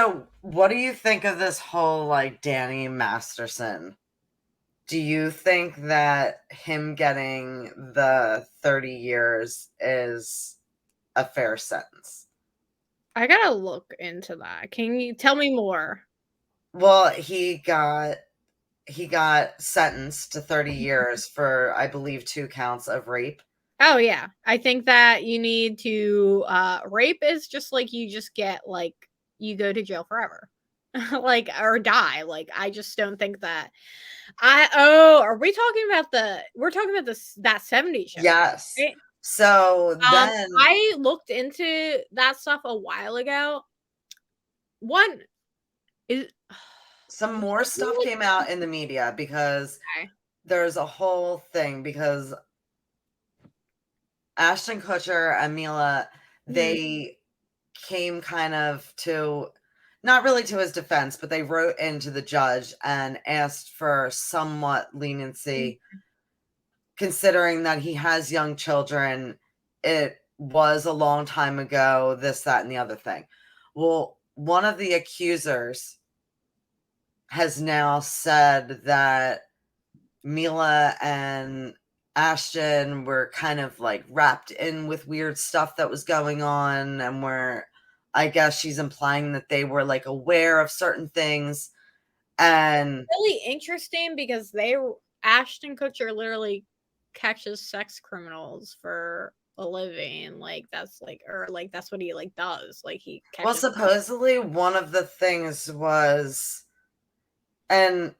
So, what do you think of this whole like Danny Masterson? Do you think that him getting the 30 years is a fair sentence? I gotta look into that. Can you tell me more? Well, he got sentenced to 30 years for I believe 2 counts of rape. Oh yeah. I think that you need to rape is just like you just get like you go to jail forever. Like or die. Like I just don't think that are we talking about we're talking about this that 70s show, Yes. right? So then I looked into that stuff a while ago. One is some more stuff came out in the media because okay. there's a whole thing because Ashton Kutcher and Mila, Mhm. they came kind of to not really to his defense, but they wrote into the judge and asked for somewhat leniency, considering that he has young children. It was a long time ago, this, that, and the other thing. Well, one of the accusers has now said that Mila and Ashton were kind of like wrapped in with weird stuff that was going on, and where I guess she's implying that they were like aware of certain things. And Really interesting because Ashton Kutcher literally catches sex criminals for a living. Like that's like or like that's what he like does. Like he well, catches supposedly one of the things was, and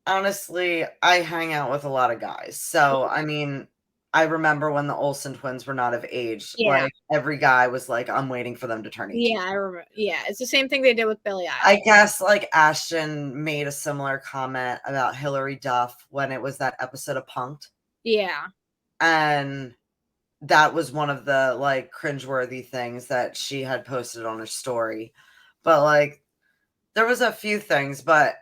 honestly, I hang out with a lot of guys. So, I mean, I remember when the Olsen twins were not of age, yeah. like every guy was like, I'm waiting for them to turn 18. Yeah, I remember. Yeah, it's the same thing they did with Billie I Eilish. guess like Ashton made a similar comment about Hillary Duff when it was that episode of Punk'd. Yeah. And that was one of the like cringeworthy things that she had posted on her story. But like there was a few things, but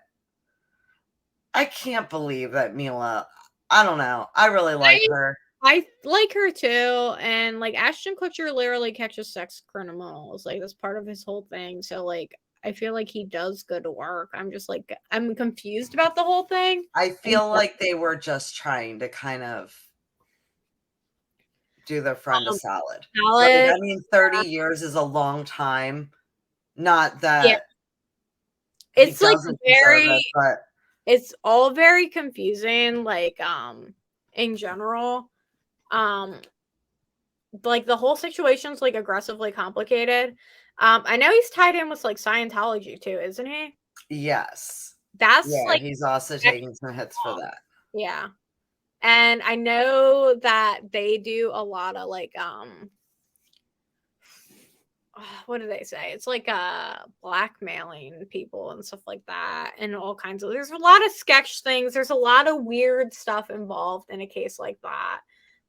I can't believe that Mila, I don't know. I really like I her. I like her too, and like Ashton Kutcher literally catches sex criminals. Like that's part of his whole thing. So like I feel like he does good work. I'm just like I'm confused about the whole thing. I And feel like they were just trying to kind of do their friend a solid. Like, salad. I mean, 30 years is a long time. Not Yeah. that he It's like doesn't deserve very it, but it's all very confusing, like in general. Um like the whole situation's like aggressively complicated. I know he's tied in with like Scientology too, isn't he? yes. That's Yeah, like he's also actually taking some hits for that. yeah. And I know that they do a lot of like what do they say? It's like blackmailing people and stuff like that and all kinds of there's a lot of sketch things. There's a lot of weird stuff involved in a case like that.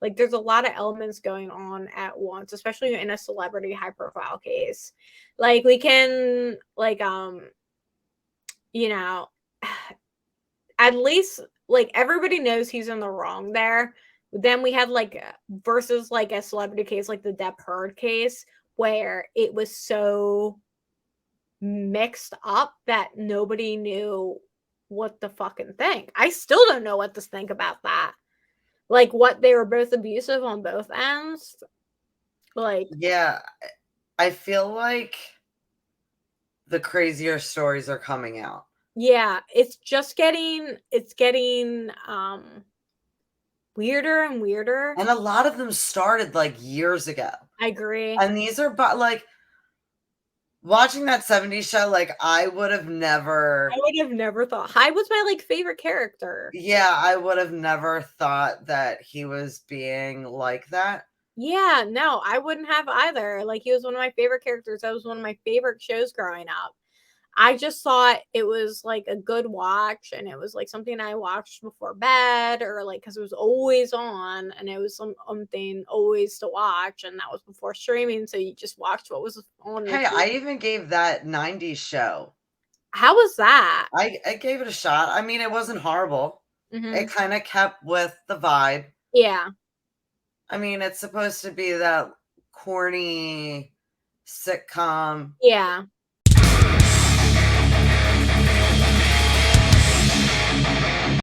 Like there's a lot of elements going on at once, especially in a celebrity high profile case. Like we can like you know at least like everybody knows he's in the wrong there. Then we had like versus like a celebrity case like the Depp Heard case where it was so mixed up that nobody knew what to fucking think. I still don't know what to think about that. Like what they were both abusive on both ends. Like Yeah, I feel like the crazier stories are coming out. yeah, it's getting weirder and weirder. And a lot of them started like years ago. I agree. And these are but like watching that 70s show, like I would have I never, would have never thought Hyde was my like favorite character. yeah, I would have never thought that he was being like that. Yeah, no, I wouldn't have either. Like he was one of my favorite characters. That was one of my favorite shows growing up. I just thought it was like a good watch and it was like something I watched before bed or like because it was always on and it was something always to watch and that was before streaming. So you just watched what was on the Hey, TV. I even gave that 90s show. How was that? I gave it a shot. I mean, it wasn't horrible. It Hmm. kind of kept with the vibe. Yeah. I mean, it's supposed to be that corny sitcom, Yeah.